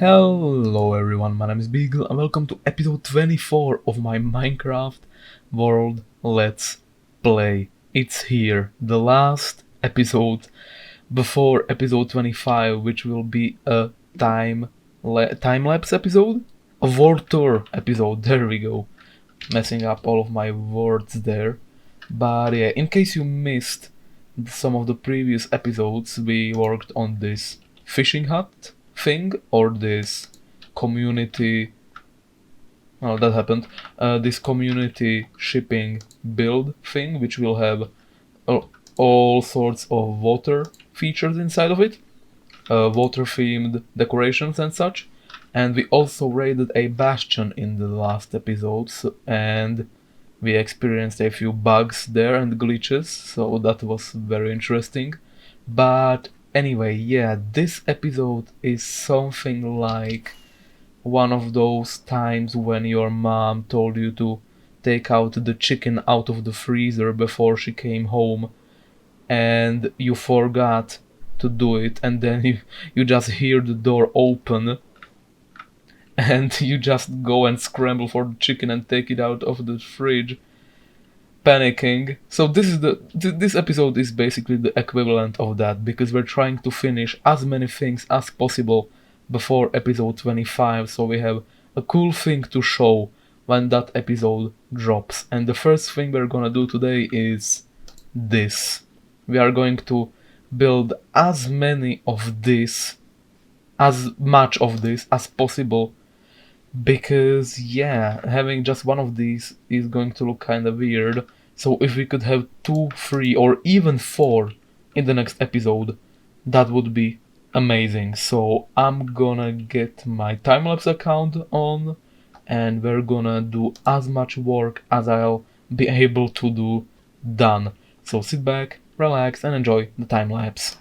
Hello everyone, my name is Bygl and welcome to episode 24 of my Minecraft World Let's Play. It's here, the last episode before episode 25, which will be a time-lapse episode? A world tour episode, there we go. Messing up all of my words there. But yeah, in case you missed some of the previous episodes, we worked on this fishing hut thing or this community. Oh, that happened. This community shipping build thing, which will have all sorts of water features inside of it, water themed decorations and such. And we also raided a bastion in the last episodes, and we experienced a few bugs there and glitches, so that was very interesting. But anyway, yeah, this episode is something like one of those times when your mom told you to take out the chicken out of the freezer before she came home and you forgot to do it, and then you just hear the door open and you just go and scramble for the chicken and take it out of the fridge, panicking. So this episode is basically the equivalent of that, because we're trying to finish as many things as possible before episode 25, so we have a cool thing to show when that episode drops. And the first thing we're gonna do today is this. We are going to build as much of this as possible, because yeah, having just one of these is going to look kind of weird. So if we could have 2, 3 or even 4 in the next episode, that would be amazing. So I'm gonna get my time-lapse account on and we're gonna do as much work as I'll be able to do done. So sit back, relax and enjoy the time-lapse.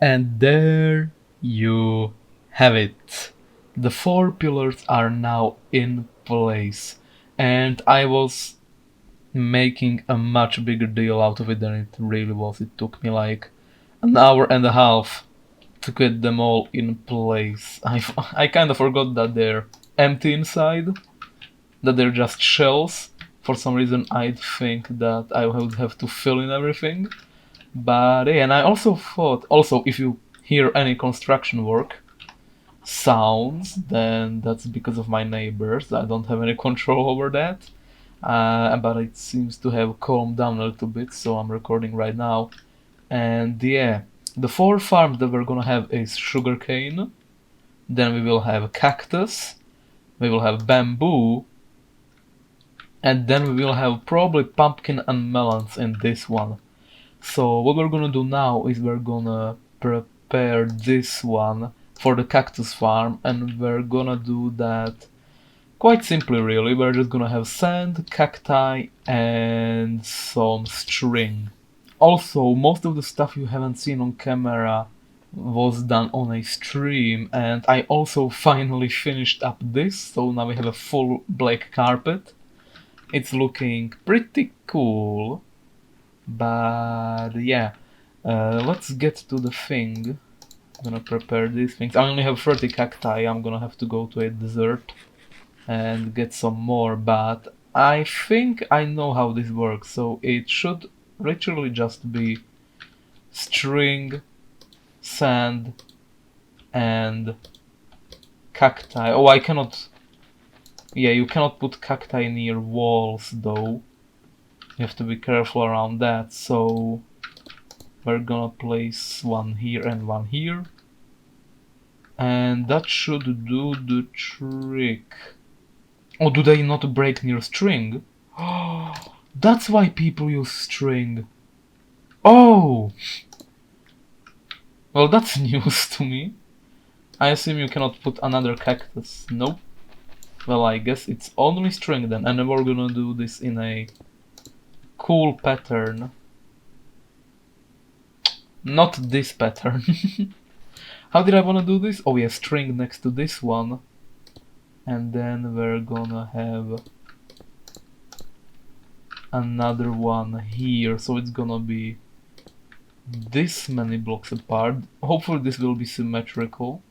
And there you have it. The 4 pillars are now in place, and I was making a much bigger deal out of it than it really was. It took me like an hour and a half to get them all in place. I kind of forgot that they're empty inside, that they're just shells. For some reason I'd think that I would have to fill in everything. But yeah, and I also thought, if you hear any construction work sounds, then that's because of my neighbors. I don't have any control over that. But it seems to have calmed down a little bit, so I'm recording right now. And yeah, the 4 farms that we're gonna have is sugarcane, then we will have cactus, we will have bamboo, and then we will have probably pumpkin and melons in this one. So what we're gonna do now is we're gonna prepare this one for the cactus farm, and we're gonna do that quite simply really. We're just gonna have sand, cacti and some string. Also, most of the stuff you haven't seen on camera was done on a stream, and I also finally finished up this, so now we have a full black carpet. It's looking pretty cool. But yeah, let's get to the thing. I'm gonna prepare these things. I only have 30 cacti. I'm gonna have to go to a desert and get some more, but I think I know how this works. So it should literally just be string, sand, and cacti. Oh, I cannot... Yeah, you cannot put cacti near walls though. You have to be careful around that, so we're gonna place one here and one here. And that should do the trick. Oh, do they not break near string? Oh, that's why people use string. Oh! Well, that's news to me. I assume you cannot put another cactus. Nope. Well, I guess it's only string then, and we're gonna do this in a cool pattern. Not this pattern. How did I wanna do this? Oh yeah, string next to this one. And then we're gonna have another one here, so it's gonna be this many blocks apart. Hopefully this will be symmetrical.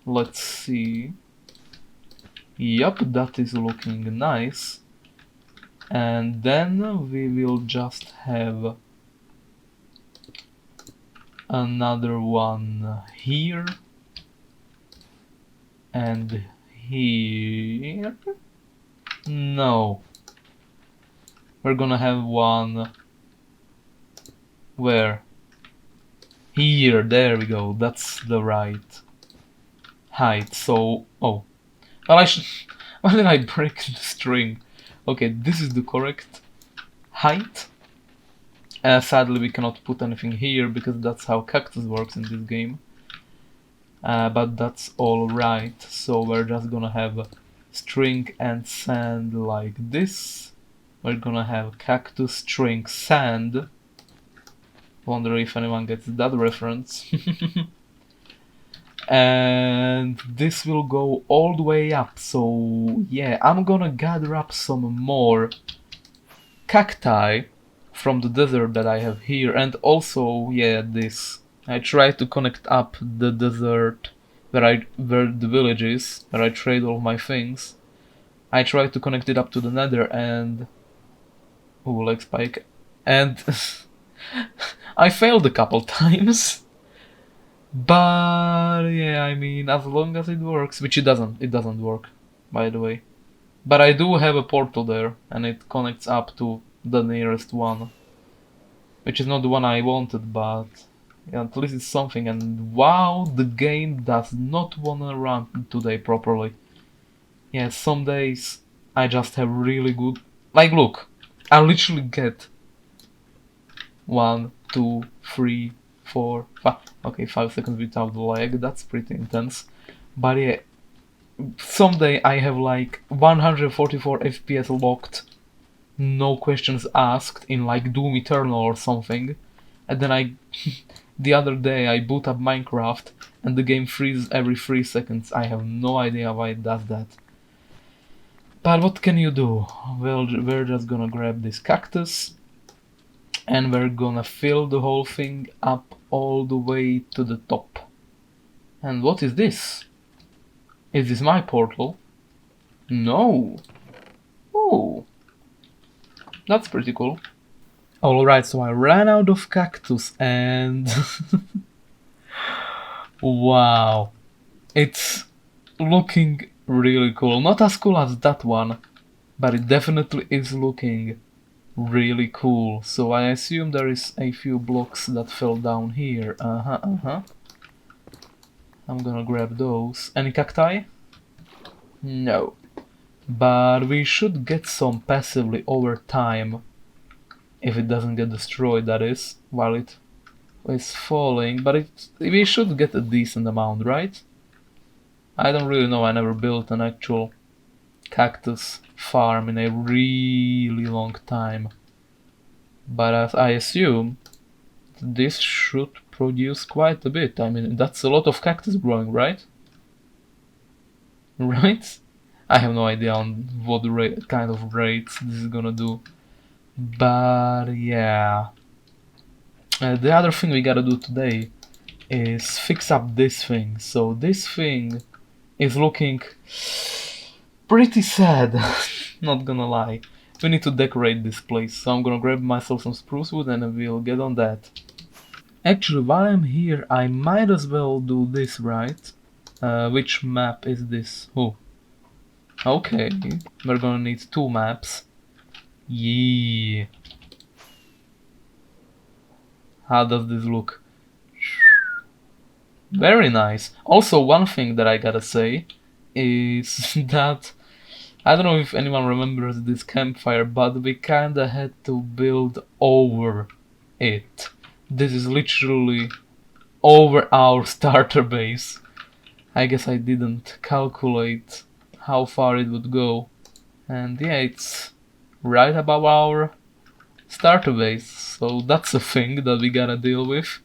Let's see. Yup, that is looking nice. And then we will just have another one here and here. No, we're gonna have one where? Here, there we go, that's the right height. So, oh, well, I should... Why did I break the string? Okay, this is the correct height. Sadly, we cannot put anything here because that's how cactus works in this game. But that's alright, so we're just gonna have string and sand like this. We're gonna have cactus, string, sand. Wonder if anyone gets that reference. And this will go all the way up, so yeah, I'm gonna gather up some more cacti from the desert that I have here, and also, yeah, this. I try to connect up the desert where the village is, where I trade all my things. I try to connect it up to the nether and... Ooh, leg spike. And I failed a couple times. But yeah, I mean, as long as it works, which it doesn't work, by the way. But I do have a portal there, and it connects up to the nearest one. Which is not the one I wanted, but yeah, at least it's something. And wow, the game does not wanna run today properly. Yeah, some days I just have really good... Like, look, I literally get 1, 2, 3, 4, 5... Okay, 5 seconds without the lag, that's pretty intense. But yeah, someday I have like 144 FPS locked, no questions asked, in like Doom Eternal or something. And then the other day I boot up Minecraft and the game freezes every 3 seconds. I have no idea why it does that. But what can you do? Well, we're just gonna grab this cactus and we're gonna fill the whole thing up all the way to the top. And what is this? Is this my portal? No. Oh, that's pretty cool. Alright, so I ran out of cactus and... Wow. It's looking really cool. Not as cool as that one, but it definitely is looking really cool. So I assume there is a few blocks that fell down here. I'm gonna grab those. Any cacti? No. But we should get some passively over time. If it doesn't get destroyed, that is, while it is falling. But we should get a decent amount, right? I don't really know, I never built an actual cactus farm in a really long time. But as I assume, this should produce quite a bit. I mean, that's a lot of cactus growing, right? Right? I have no idea on what kind of rates this is gonna do. But yeah. The other thing we gotta do today is fix up this thing. So this thing is looking pretty sad, not gonna lie. we need to decorate this place. So I'm gonna grab myself some spruce wood and we'll get on that. Actually, while I'm here, I might as well do this, right? Which map is this? Oh, okay. We're gonna need 2 maps. Yeah. How does this look? Very nice. Also, one thing that I gotta say is that I don't know if anyone remembers this campfire, but we kinda had to build over it. This is literally over our starter base. I guess I didn't calculate how far it would go. And yeah, it's right above our starter base, so that's a thing that we gotta deal with.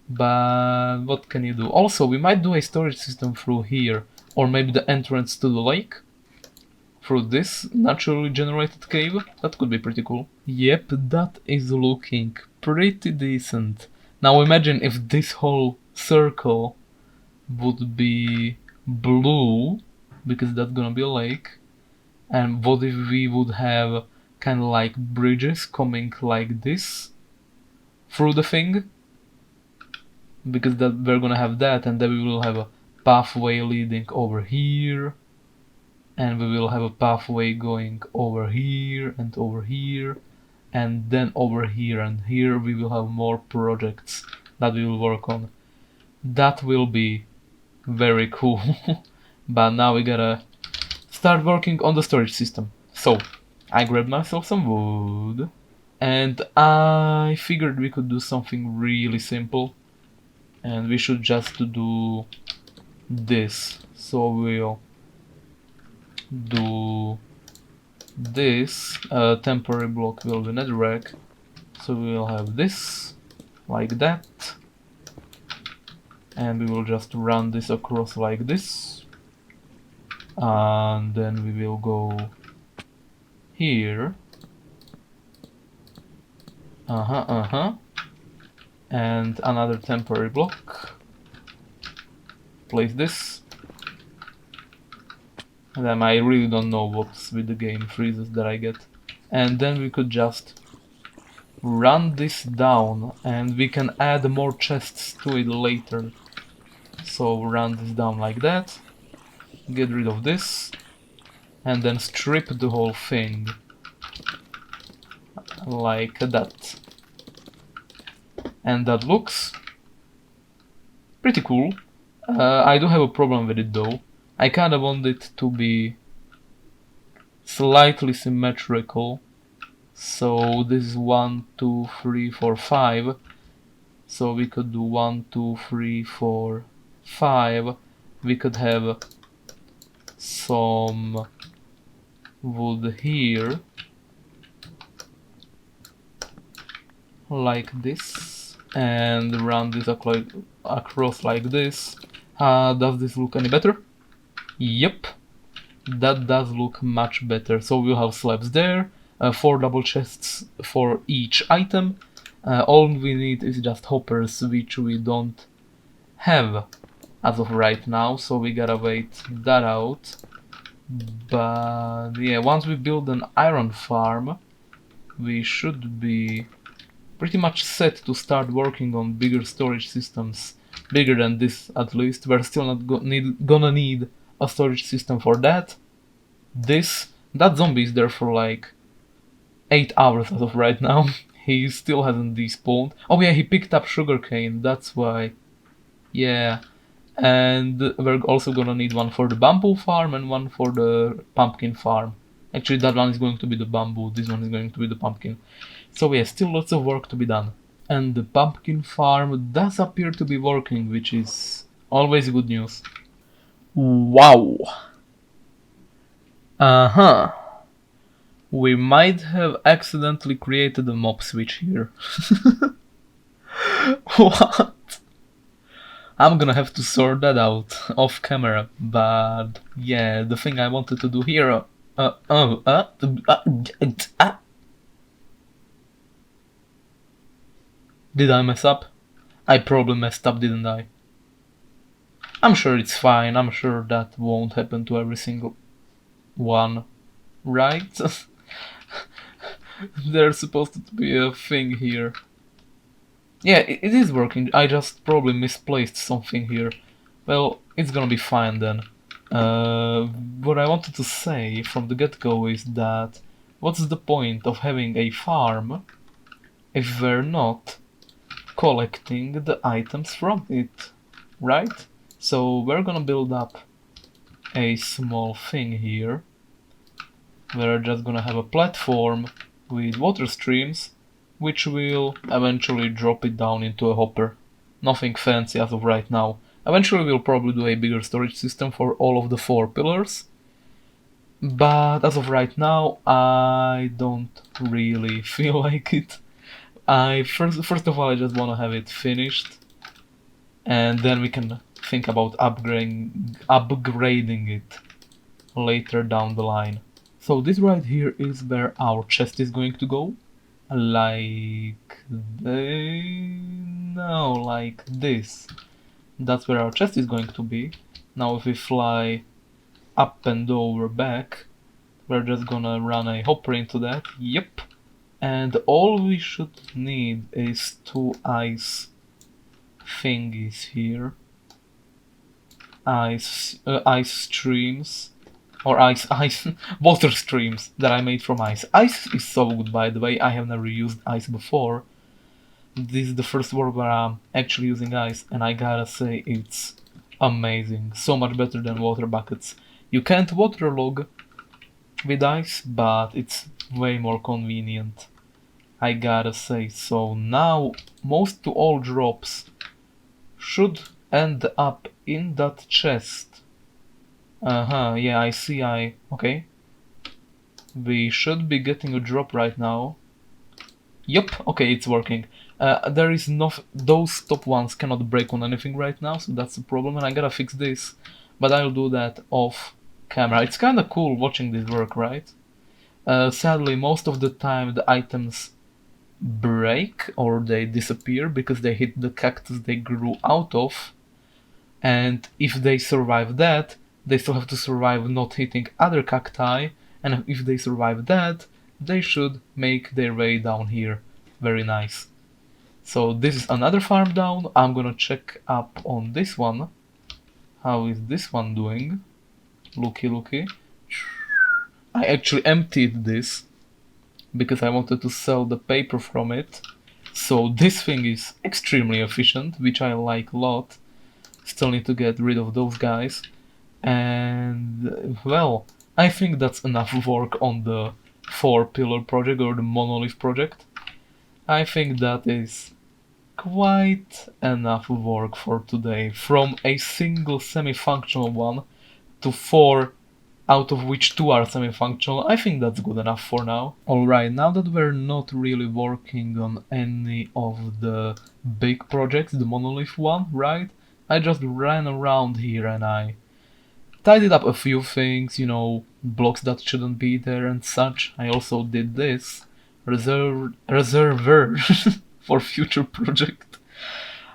But what can you do? Also, we might do a storage system through here, or maybe the entrance to the lake through this naturally generated cave. That could be pretty cool. Yep, that is looking pretty decent. Now imagine if this whole circle would be blue, because that's gonna be a lake. And what if we would have kind of like bridges coming like this through the thing? Because that we're gonna have that, and then we will have a pathway leading over here, and we will have a pathway going over here, and then over here, and here we will have more projects that we will work on. That will be very cool. But now we gotta start working on the storage system. So I grabbed myself some wood, and I figured we could do something really simple, and we should just do this. So we'll do this. Temporary block will be netherrack, so we'll have this like that, and we will just run this across like this, and then we will go here, and another temporary block, place this, and then I really don't know what's with the game freezes that I get, and then we could just run this down, and we can add more chests to it later. So run this down like that, get rid of this, and then strip the whole thing like that. And that looks pretty cool. I do have a problem with it though. I kinda want it to be slightly symmetrical. So this is 1, 2, 3, 4, 5. So we could do 1, 2, 3, 4, 5. We could have some wood here, like this, and run this across like this. Does this look any better? Yep, that does look much better. So we'll have slabs there, 4 double chests for each item. All we need is just hoppers, which we don't have as of right now, so we gotta wait that out. But yeah, once we build an iron farm, we should be pretty much set to start working on bigger storage systems, bigger than this at least. We're still not gonna need a storage system for that. That zombie is there for like 8 hours as of right now. He still hasn't despawned. Oh yeah, he picked up sugarcane, that's why. Yeah. And we're also gonna need one for the bamboo farm and one for the pumpkin farm. Actually, that one is going to be the bamboo, this one is going to be the pumpkin. So yeah, still lots of work to be done. And the pumpkin farm does appear to be working, which is always good news. Wow. We might have accidentally created a mob switch here. What? I'm gonna have to sort that out off camera, but yeah, the thing I wanted to do here. Did I mess up? I probably messed up, didn't I? I'm sure it's fine, I'm sure that won't happen to every single one, right? There's supposed to be a thing here. Yeah, it is working. I just probably misplaced something here. Well, it's gonna be fine then. What I wanted to say from the get-go is that what's the point of having a farm if we're not collecting the items from it, right? So we're gonna build up a small thing here. We're just gonna have a platform with water streams, which will eventually drop it down into a hopper. Nothing fancy as of right now. Eventually we'll probably do a bigger storage system for all of the 4 pillars, but as of right now I don't really feel like it. First of all, I just want to have it finished, and then we can think about upgrading it later down the line. So this right here is where our chest is going to go, like like this. That's where our chest is going to be. Now if we fly up and over back, we're just gonna run a hopper into that. Yep. And all we should need is 2 ice thingies here. Ice streams. Or ice water streams that I made from ice. Ice is so good, by the way. I have never used ice before. This is the first world where I'm actually using ice, and I gotta say it's amazing. So much better than water buckets. You can't waterlog with ice, but it's way more convenient, I gotta say. So now most to all drops should end up in that chest. Yeah, I see. Okay. We should be getting a drop right now. Yup, okay, it's working. There is those top ones cannot break on anything right now, so that's the problem, and I gotta fix this. But I'll do that off camera. It's kinda cool watching this work, right? Sadly, most of the time the items break or they disappear because they hit the cactus they grew out of, and if they survive that, they still have to survive not hitting other cacti, and if they survive that, they should make their way down here. Very nice. So this is another farm down. I'm gonna check up on this one. How is this one doing? Looky. I actually emptied this because I wanted to sell the paper from it. So this thing is extremely efficient, which I like a lot. Still need to get rid of those guys. And well, I think that's enough work on the 4-pillar project or the monolith project. I think that is quite enough work for today. From a single semi-functional one to 4, out of which 2 are semi-functional, I think that's good enough for now. Alright, now that we're not really working on any of the big projects, the monolith one, right? I just ran around here and I tidied up a few things, you know, blocks that shouldn't be there and such. I also did this reserver for future project.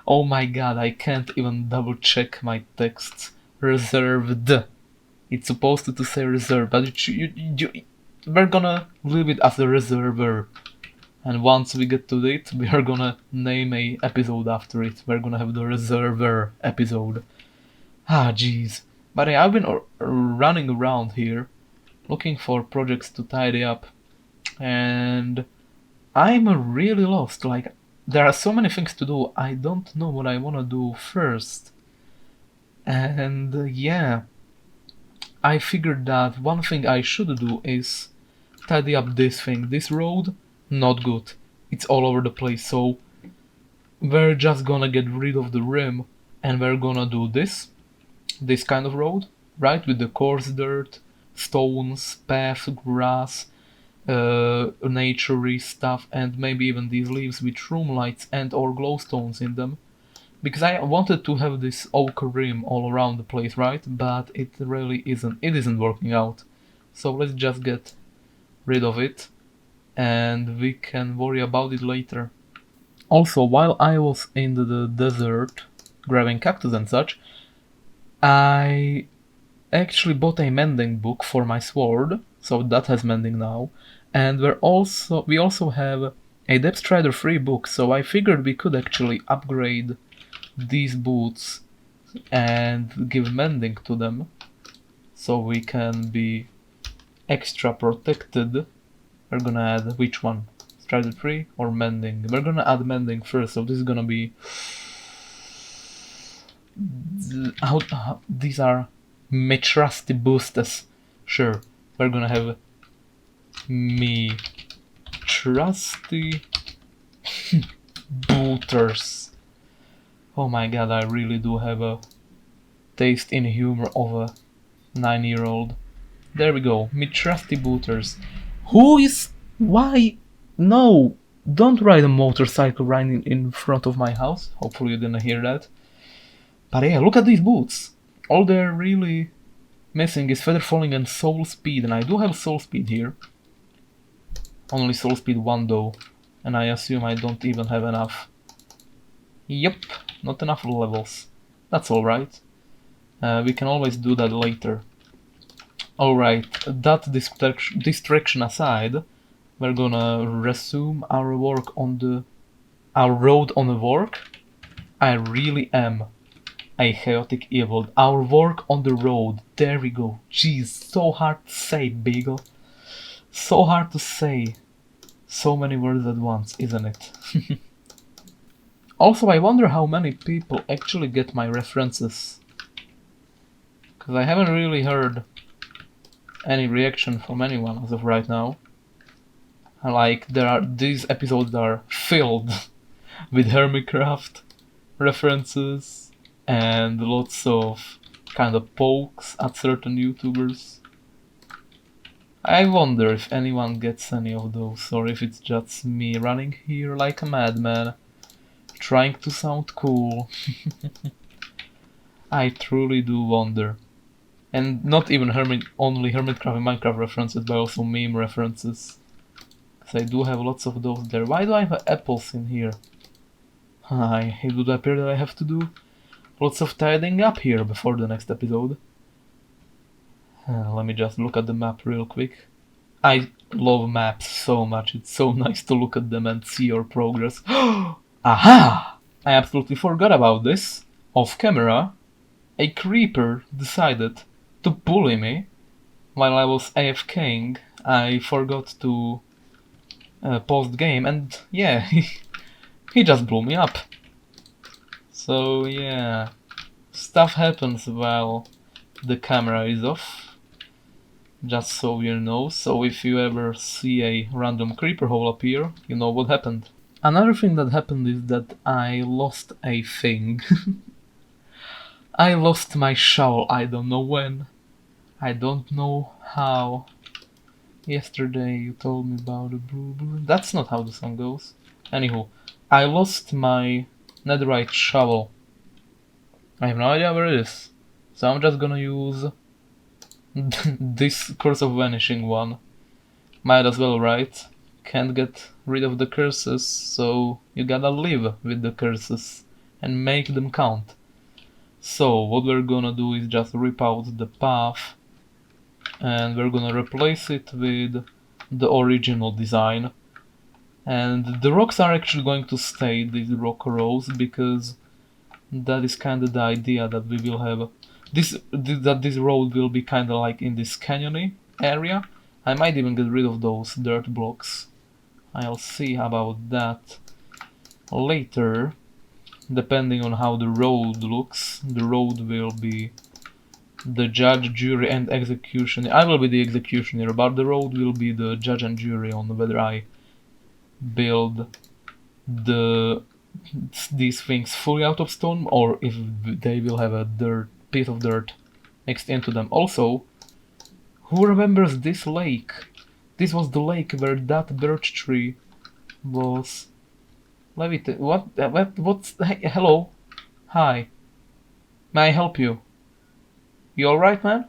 Oh my god, I can't even double check my texts. Reserved. It's supposed to say reserve, but we're gonna leave it as the reserver. And once we get to it, we are gonna name a episode after it. We're gonna have the reserver episode. Ah, jeez. But yeah, I've been running around here, looking for projects to tidy up, and I'm really lost. Like, there are so many things to do, I don't know what I wanna do first. And yeah, I figured that one thing I should do is tidy up this thing. This road, not good. It's all over the place, so we're just gonna get rid of the rim and we're gonna do this kind of road, right? With the coarse dirt, stones, path, grass, naturey stuff, and maybe even these leaves with room lights and or glowstones in them. Because I wanted to have this oak rim all around the place, right? But it really isn't working out. So let's just get rid of it and we can worry about it later. Also, while I was in the desert grabbing cactus and such, I actually bought a mending book for my sword, so that has mending now, And we also have a Depth Strider free book, so I figured we could actually upgrade these boots and give mending to them, so we can be extra protected. We're gonna add which one? Strider 3 or mending? We're gonna add mending first, so this is gonna be... these are me trusty boosters. Sure, we're gonna have me trusty booters. Oh my god, I really do have a taste in humor of a 9-year-old. There we go, me trusty booters. Who is... why? No! Don't ride a motorcycle right in front of my house. Hopefully you didn't hear that. But yeah, look at these boots. All they're really missing is feather falling and soul speed, and I do have soul speed here. Only soul speed 1 though, and I assume I don't even have enough. Yep, not enough levels. That's alright. We can always do that later. Alright, that distraction aside, we're gonna resume our work on our road on the work. I really am a chaotic evil. Our work on the road. There we go. Jeez, so hard to say, Bygl. So hard to say. So many words at once, isn't it? Also, I wonder how many people actually get my references. Because I haven't really heard any reaction from anyone as of right now. Like, these episodes are filled with Hermitcraft references and lots of kind of pokes at certain YouTubers. I wonder if anyone gets any of those, or if it's just me running here like a madman, trying to sound cool. I truly do wonder. And not even only Hermitcraft and Minecraft references, but also meme references. Because I do have lots of those there. Why do I have apples in here? It would appear that I have to do lots of tidying up here before the next episode. Let me just look at the map real quick. I love maps so much, it's so nice to look at them and see your progress. Aha! I absolutely forgot about this. Off camera, a creeper decided to bully me while I was AFKing. I forgot to pause the game, and yeah, he just blew me up. So yeah, stuff happens while the camera is off. Just so you know, so if you ever see a random creeper hole appear, you know what happened. Another thing that happened is that I lost a thing. I lost my shovel, I don't know when. I don't know how. Yesterday you told me about a blue. That's not how the song goes. Anywho, I lost my netherite shovel. I have no idea where it is. So I'm just gonna use this Curse of Vanishing one. Might as well, right? Can't get rid of the curses, so you gotta live with the curses and make them count. So what we're gonna do is just rip out the path and we're gonna replace it with the original design. And the rocks are actually going to stay, these rock rows, because that is kinda the idea, that we will have that this road will be kinda like in this canyony area. I might even get rid of those dirt blocks. I'll see about that later. Depending on how the road looks, the road will be the judge, jury and executioner. I will be the executioner, but the road will be the judge and jury on whether I build these things fully out of stone or if they will have a piece of dirt mixed into them. Also, who remembers this lake? This was the lake where that birch tree was levitating. What's... Hey, hello? Hi. May I help you? You alright, man?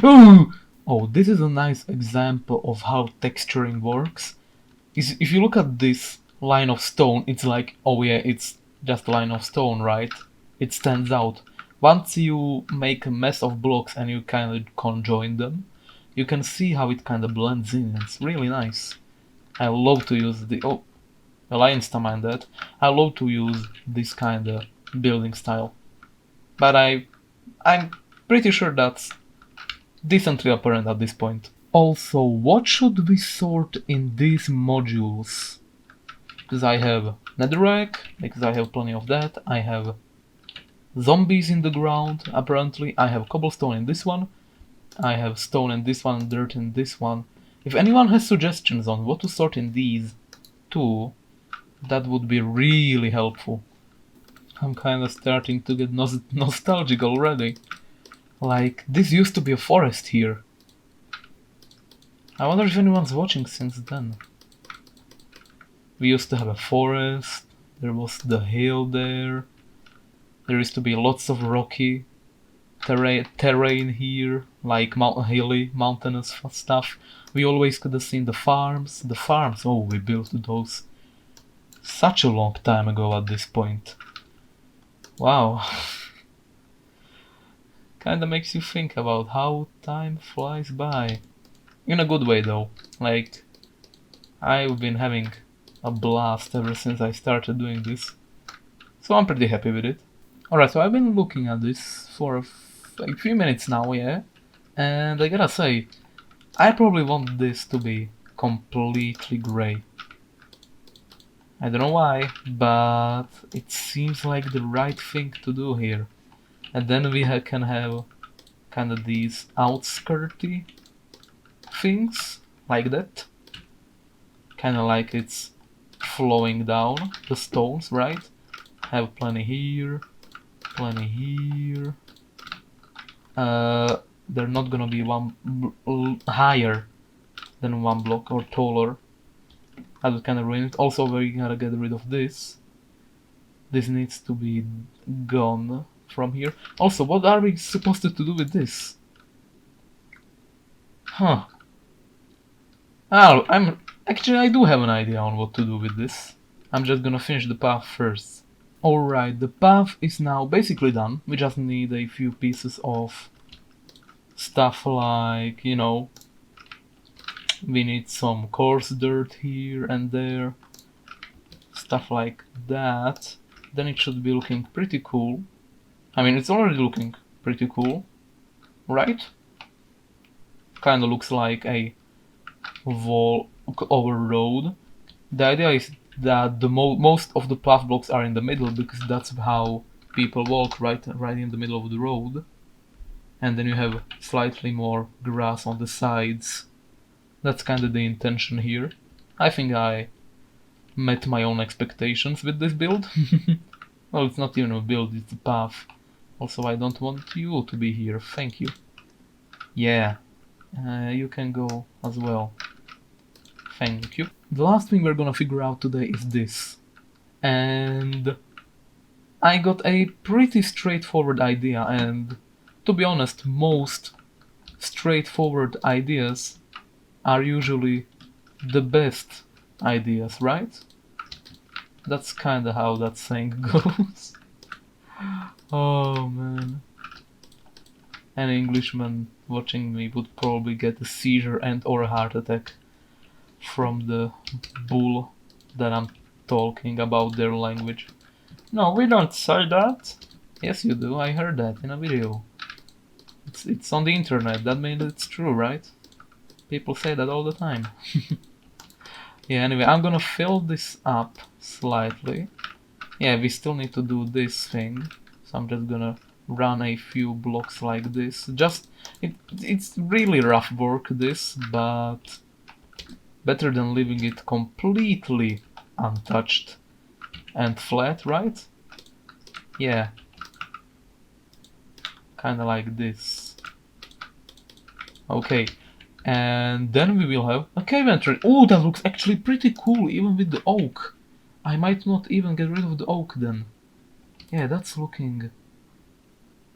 Ooh! Oh, this is a nice example of how texturing works. If you look at this line of stone, it's like, oh yeah, it's just a line of stone, right? It stands out. once you make a mess of blocks and you kind of conjoin them, you can see how it kind of blends in. It's really nice. I love to use the... Oh, well, I insta-mine that. I love to use this kind of building style. But I'm pretty sure that's decently apparent at this point. Also, what should we sort in these modules? Because I have netherrack, because I have plenty of that. I have zombies in the ground, apparently. I have cobblestone in this one. I have stone in this one, dirt in this one. If anyone has suggestions on what to sort in these two, that would be really helpful. I'm kinda starting to get nostalgic already. Like, this used to be a forest here. I wonder if anyone's watching since then. We used to have a forest, there was the hill there. There used to be lots of rocky terrain here, like hilly, mountainous stuff. We always could have seen the farms. Oh, we built those such a long time ago at this point. Wow. Kinda makes you think about how time flies by. In a good way though. Like, I've been having a blast ever since I started doing this. So I'm pretty happy with it. Alright, so I've been looking at this for a few minutes now, yeah? And I gotta say, I probably want this to be completely grey. I don't know why, but it seems like the right thing to do here. And then we can have kind of these outskirty things, like that. Kind of like it's flowing down the stones, right? Have plenty here. Plenty here. They're not gonna be higher than one block or taller. That would kind of ruin it. Also, we gotta get rid of this. This needs to be gone from here. Also, what are we supposed to do with this? Huh. Oh, I do have an idea on what to do with this. I'm just gonna finish the path first. Alright, the path is now basically done. We just need a few pieces of stuff like, you know, we need some coarse dirt here and there. Stuff like that. Then it should be looking pretty cool. I mean, it's already looking pretty cool, right? Kinda looks like a wall over road. The idea is that the most of the path blocks are in the middle because that's how people walk, right in the middle of the road. And then you have slightly more grass on the sides. That's kind of the intention here. I think I met my own expectations with this build. Well, it's not even a build, it's a path. Also, I don't want you to be here, thank you. Yeah, you can go as well. Thank you. The last thing we're gonna figure out today is this. And I got a pretty straightforward idea, and to be honest, most straightforward ideas are usually the best ideas, right? That's kinda how that saying goes. Oh man. An Englishman watching me would probably get a seizure and or a heart attack from the bull that I'm talking about their language. No, we don't say that. Yes, you do. I heard that in a video. It's on the internet. That means it's true, right? People say that all the time. Yeah, anyway, I'm gonna fill this up slightly. Yeah, we still need to do this thing. So I'm just gonna run a few blocks like this. It's really rough work, this, but better than leaving it completely untouched and flat, right? Yeah. Kinda like this. Okay. And then we will have a cave entrance. Oh, that looks actually pretty cool, even with the oak. I might not even get rid of the oak then. Yeah, that's looking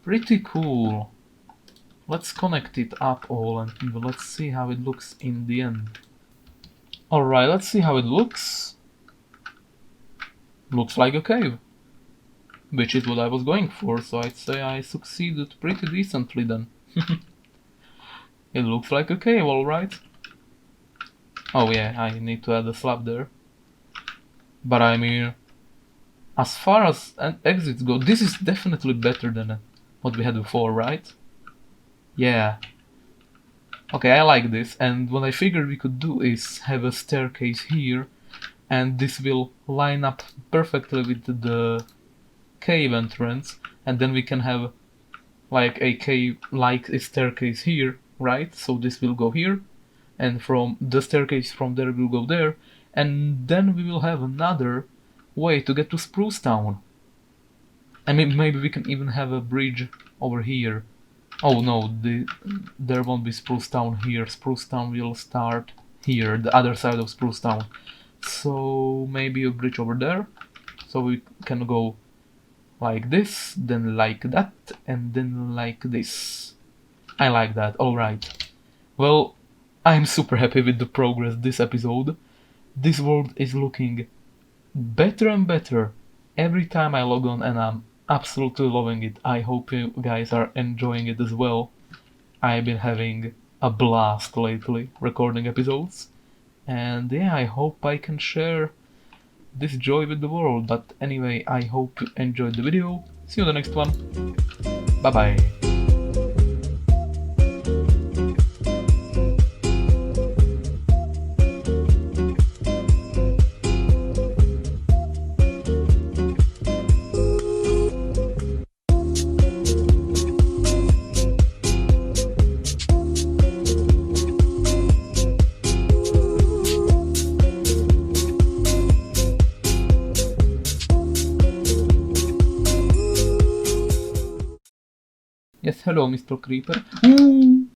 pretty cool. Let's connect it up all and let's see how it looks in the end. Alright, let's see how it looks. Looks like a cave. which is what I was going for, so I'd say I succeeded pretty decently then. It looks like a cave, alright. Oh yeah, I need to add a slab there. But I mean, as far as exits go, this is definitely better than what we had before, right? Yeah. Okay, I like this, and what I figured we could do is have a staircase here, and this will line up perfectly with the cave entrance, and then we can have like a cave, like a staircase here, right? So this will go here, and from the staircase from there will go there, and then we will have another way to get to Spruce Town. I mean, maybe we can even have a bridge over here. Oh no, there won't be Spruce Town here. Spruce Town will start here, the other side of Spruce Town. So maybe a bridge over there, so we can go like this, then like that, and then like this. I like that, alright. Well, I'm super happy with the progress this episode. This world is looking better and better every time I log on, and I'm absolutely loving it. I hope you guys are enjoying it as well. I've been having a blast lately recording episodes, and yeah, I hope I can share this joy with the world. But anyway, I hope you enjoyed the video. See you in the next one. Bye bye. Yes, hello, Mr. Creeper. Ooh.